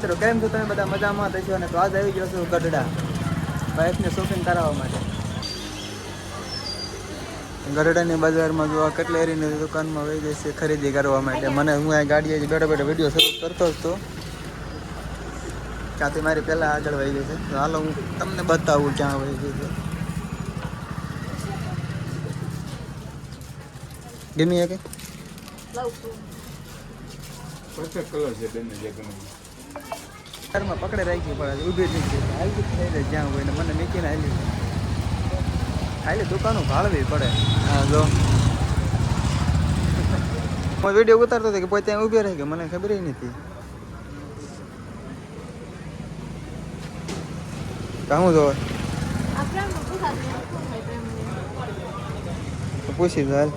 મિત્રો કેમ છો તમે બધા મજામાં થશો અને તો આજ આવી ગયો છું ગઢડા બાઇકને શોપિંગ કરાવવા માટે ગઢડાની બજારમાં જો કટલેરીની દુકાનમાં વહી ગઈ છે ખરીદી કરવા માટે મને હું આ ગાડીએ બેઠો બેઠો વિડીયો શરૂ કરતો હતો ત્યાંથી મારી પહેલાં આગળ વહી ગઈ છે તો હાલો હું તમને બતાવું ક્યાં વહી ગઈ છે ગમી કે પરફેક્ટ કલર છે બંને જે ગમે ઘરમાં પકડે રાખી પડે ઊભી જ નથી હાલી થઈ જાય જ્યાં હોય ને મને મેકીને હાલી દુકાનો ભાળવી પડે હા જો હું વિડીયો ઉતારતો હતો કે પોતે ત્યાં ઊભી રહી ગઈ મને ખબર નથી કાહું જો પૂછી દો હાલ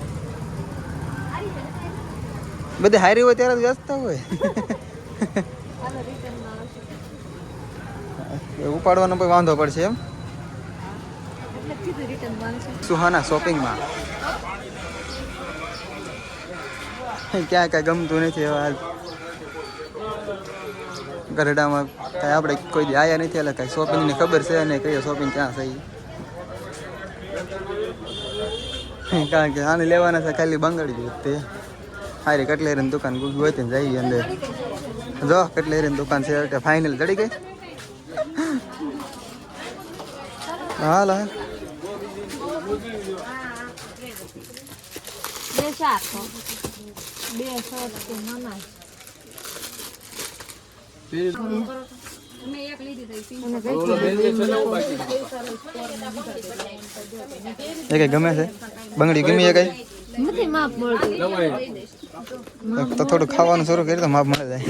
બધી હારી હોય ત્યારે વ્યસ્ત હોય ઉપાડવાનો કોઈ વાંધો પડશે એમ સુહાના શોપિંગમાં ક્યાં કાંઈ ગમતું નથી હવે ગઢડામાં કાંઈ આપણે કોઈ દી આવ્યા નથી એટલે કાંઈ શોપિંગની ખબર છે અને કઈ શોપિંગ ક્યાં છે કારણ કે આને લેવાના છે ખાલી બંગાળી તે હારી કટલેરીની દુકાન હોય ને જઈએ અંદર જો કટલેરીની દુકાન છે એટલે ફાઇનલ ચડી ગઈ હાલ હાલ એ કઈ ગમે છે બંગડી ગમી કઈ તો થોડું ખાવાનું શરૂ કરી તો માપ મળે જાય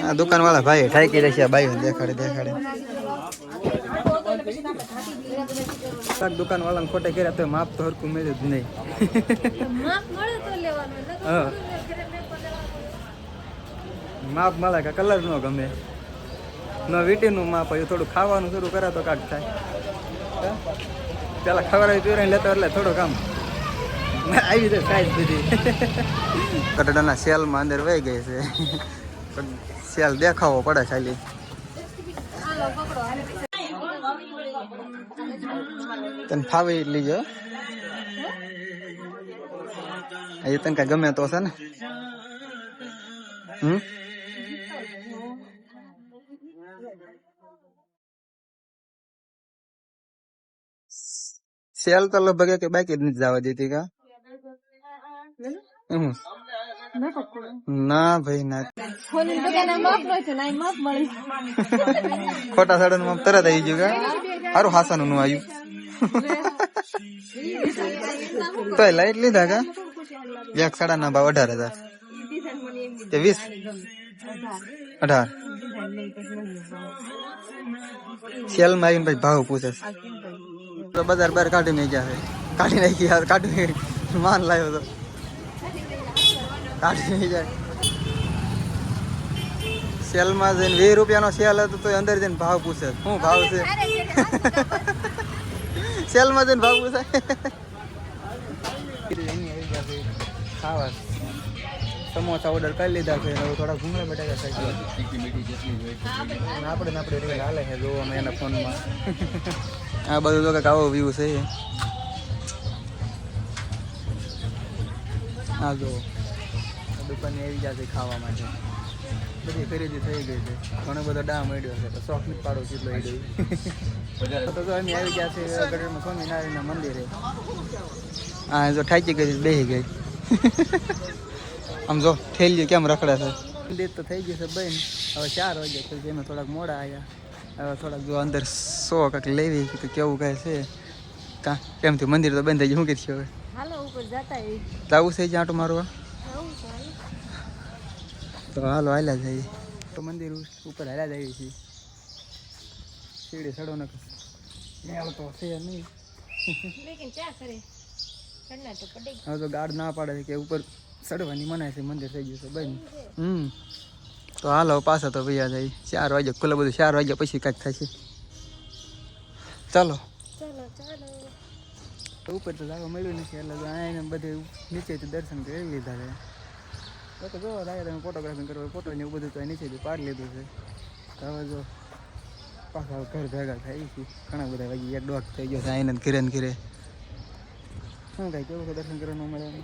આ દુકાન વાળા ભાઈ ઠાકી રહેશે બાઈ દેખાડે દુકાન વાળાને ખોટે કર્યા તો માપ તો હરકું મેળ્યું જ નહીં માપ મળે કે કલર નો ગમે ન વીટીનું માપ હોય થોડું ખાવાનું શરૂ કરે તો કાંક થાય પેલા ખવડાવી પીવડાવી લેતો એટલે થોડું કામ આવી જાય સાઈઝ બધી કટડાના સેલમાં અંદર વહી ગઈ છે સેલ દેખાવો પડે ખાલી તને ફાવી લીજો એ તને કઈ ગમે તો છે ને સેલ તો લગભગ કે બાકી જ નથી જવા દેતી કા ના ભાઈ ના ખોટા સાડા નું તરત આવી ગયું કા સારું હાસાનું નું આવ્યું તો લાઈટ લીધા કા એક સાડા ના ભાવ 18,000 કે 20 18 સેલ માં આવીને ભાઈ ભાવ પૂછે બજાર બહાર કાઢી નાખ્યા છે કાઢી નાખી યાર કાઢી માન લાવ્યો તો કાઢી નહીં જાય સેલમાં જઈને 20 રૂપિયાનો સેલ હતો તો અંદર જઈને ભાવ પૂછે શું ભાવ છે સેલમાં જઈને ભાવ પૂછાય ખાવા સમોસા ઓર્ડર કરી લીધા છે હવે થોડા ભૂંગળા બટાકા ખાઈ આપણે રીલ હાલે છે જોવામાં એના ફોનમાં આ બધું તો કંઈક આવો વ્યૂ છે હા જો દુકાને આવી જશે ખાવા માટે બધી ખરીદી થઈ ગઈ છે ઘણો બધો ડા મળ્યો છે તો શોખની પાડો કેટલો આવી ગઈ તો અમે આવી ગયા છે ગઢડામાં સ્વામિનારાયણના મંદિરે હા જો ઠાકી ગઈ બેસી ગઈ આમ જો થેલી કેમ રખડે છે મંદિર તો થઈ ગયું છે બેન હવે 4 વાગ્યા પછી એમાં થોડાક મોડા આવ્યા હવે થોડાક જો અંદર કંઈક લેવી તો કેવું કાંઈ છે કા કેમ થયું મંદિર તો બંધ થઈ ગયું શું કીધું હવે જવું છે આટો મારવા તો હાલો હાલ્યા જઈએ તો મંદિર ઉપર હાલ્યા જઈએ છીએ સીડી ચડો ને મેળ તો છે નહીં હવે તો ગાર્ડ ના પાડે છે કે ઉપર ચડવાની મનાય છે મંદિર થઈ ગયું છે બેન તો હાલો પાછા તો ભૈયા જાય 4 વાગે ખુલ્લે બધું 4 વાગ્યા પછી કાંઈક થશે ચાલો ઉપર તો જવા મળ્યું નથી એટલે તો આને બધે નીચેથી દર્શન કરી લીધા છે. તો જો લાગે તમે ફોટોગ્રાફી કરવા ફોટો ને એવું બધું તો નીચેથી પાડી લીધું છે. તો હવે જો પાછા ઘર ભેગા થાય છે. ઘણા બધા વાગી 1:30 થઈ ગયો છે આનંદ ઘરે ને ઘરે. શું કાંઈ કેવું કે દર્શન કરવાનું મળે એમ?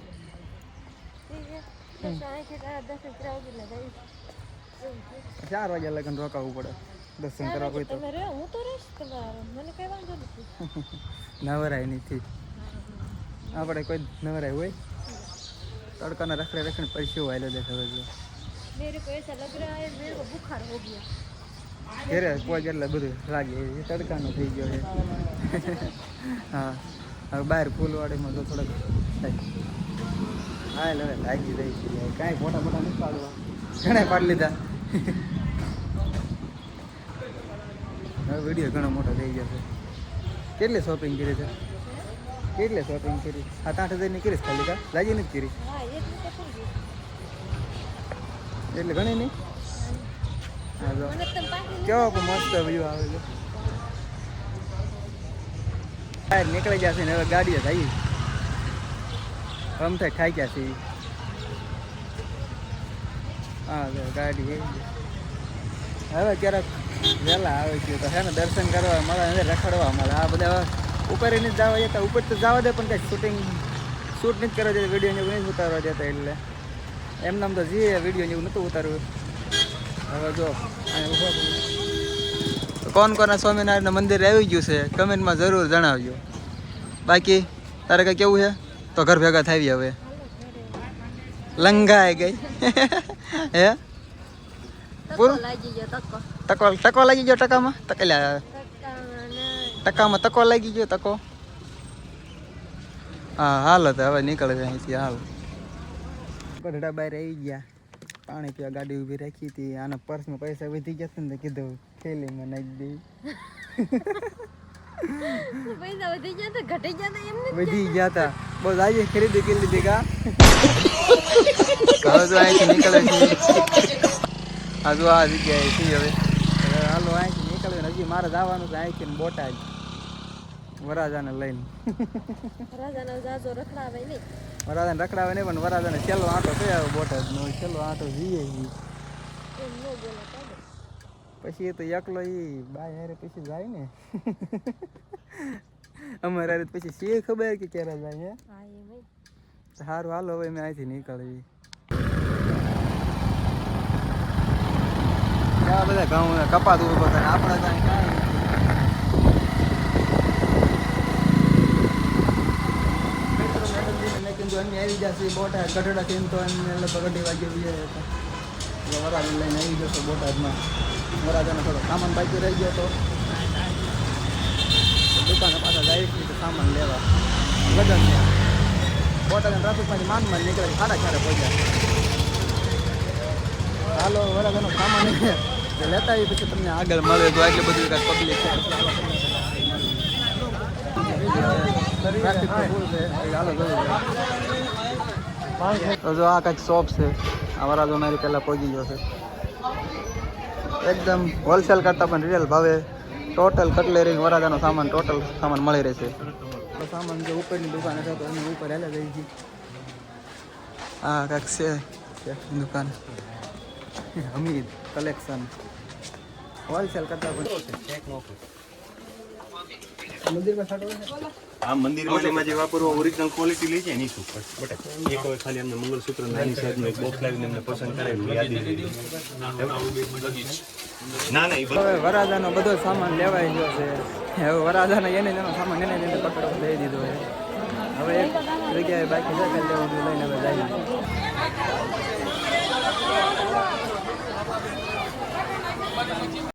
4 વાગ્યા લગન રોકાવું પડે દર્શન કરવા કોઈ તો નવરાય નથી આપણે કોઈ નવરાય હોય તડકાના રખડે રખડે પરસ્યો વાયલો દેખાવે છે. मेरे को ऐसा लग रहा है मेरे को बुखार हो गया. ઘરે કોઈ કેટલા બધું લાગે એ તડકાનો થઈ ગયો છે. હા હવે બહાર ફૂલવાડીમાં તો થોડાક હા એટલે લાગી રહી છે કાંઈ મોટા મોટા નથી પાડવા ઘણા પાડી લીધા. હવે વિડીયો ઘણો મોટો થઈ ગયો છે. કેટલી શોપિંગ કરી છે? કેટલી શોપિંગ કરી? 7-8 હજારની કરીશ ખાલી કા લાગી નથી કરી हाँ ये तो कपूर गई. એટલે ઘણી નહીં. હા જો मैंने तुम पास કેવો મસ્ત વ્યૂ આવે છે. બહાર નીકળી જશે ને હવે ગાડીએ થઈ આમ થાય ખાઈ ગયા છે. હા જો ગાડી હવે ક્યારેક વહેલા આવે છે તો છે ને દર્શન કરવા મળે અંદર રખડવા મળે. આ બધા ઉપર નથી જવા જતા ઉપર તો જવા દે પણ કાંઈ શૂટ નથી કરવા જતા વિડીયો ને એવું નથી ઉતારવા જતા એટલે એમને આમ તો જે વિડીયો ને એવું નહોતું ઉતારવું. હવે જો કોણ કોના સ્વામિનારાયણ મંદિર આવી ગયું છે કમેન્ટમાં જરૂર જણાવજો. બાકી તારે કંઈ કેવું છે તો ઘર ભેગા થાવી હવે લંઘાઈ ગઈ હે પૂરું लागी जो तक ટકો લાગી ગયો ટકામાં ટકામાં તકો લાગી ગયો તકો. હા હાલો તો હવે નીકળે અહીંથી હાલ. ગઢડા બહાર આવી ગયા પાણી પીવા ગાડી ઊભી રાખી હતી. આના પર્સમાં પૈસા વધી ગયા હતા ને તો કીધું થેલીમાં નાખી દઈ. पैसा वधी गया तो घटी गया तो एमने વધી ગયા હતા બસ આજે ખરીદી કરી લીધી કા. હવે તો અહીંથી નીકળે છે. આ જો આ જગ્યાએ છે હવે હાલો અહીંથી નીકળે ને હજી મારે જવાનું છે અહીંથી બોટાદ વરાજાને લઈને. राजा ना जाजो रखड़ावे नहीं. વરાજાને રખડાવે નહીં પણ વરાજાને છેલ્લો આંટો થઈ આવે બોટાદનો છેલ્લો આંટો જઈએ एम नो बोला था. પછી એ તો એકલો એ બાય હારે પછી જાય ને. અમારે હારે પછી શી ખબર કે ક્યારે જાય હે. हाँ ये नहीं. સારું હાલો હવે મેં અહીંથી નીકળવી. આ બધા ઘઉં કપાતું ઉભો થાય આપણે કાંઈ કાંઈ મેં કીધું અમે આવી જશે બોટાદ ગઢડા કેમ તો એમને લગભગ 2:30 વાગે એટલે વરાજ લઈને આવી જશો બોટાદમાં. વરાજાનો થોડો સામાન બાકી રહી ગયો તો દુકાને પાછા જાય છે તો સામાન લેવા લગન બોટાદના ટ્રાફિકમાંથી માંડ નીકળે 4:30 પહોંચ્યા. હાલો વરાજાનો સામાન લેતા આવી પછી તમને આગળ મળે તો આટલી બધી કાંઈ પબ્લિક છે. ટ્રાફિક તો ફૂલ છે હાલો જોયું. તો જો આ કાંઈક શોપ છે આ વરાજો મારી પહેલાં પહોંચી ગયો છે. એકદમ હોલસેલ કરતાં પણ રિટેલ ભાવે ટોટલ કટલેરી વરાજાનો સામાન ટોટલ સામાન મળી રહેશે. તો સામાન જે ઉપરની દુકાન છે તો એની ઉપર હેલા જઈ છે. હા કાંઈક છે દુકાન હમીદ કલેક્શન હોલસેલ કરતાં પણ મંદિરમાં છાંટો આ મંદિરમાં જે વાપરવા ઓરિજિનલ ક્વોલિટી લઈ જાય એની ઉપર બટા એક હોય ખાલી અમને મંગળસૂત્ર નાની સાઈઝનું એક બોક્સ લાવીને એમને પસંદ કરાવી યાદી દીધી. ના ના હવે વરાજાનો બધો સામાન લેવાઈ ગયો છે. હવે વરાજાનો એને જેનો સામાન એને પકડવા દઈ દીધો છે. હવે એક જગ્યાએ બાકી જગ્યાએ લેવાનું લઈને હવે જાય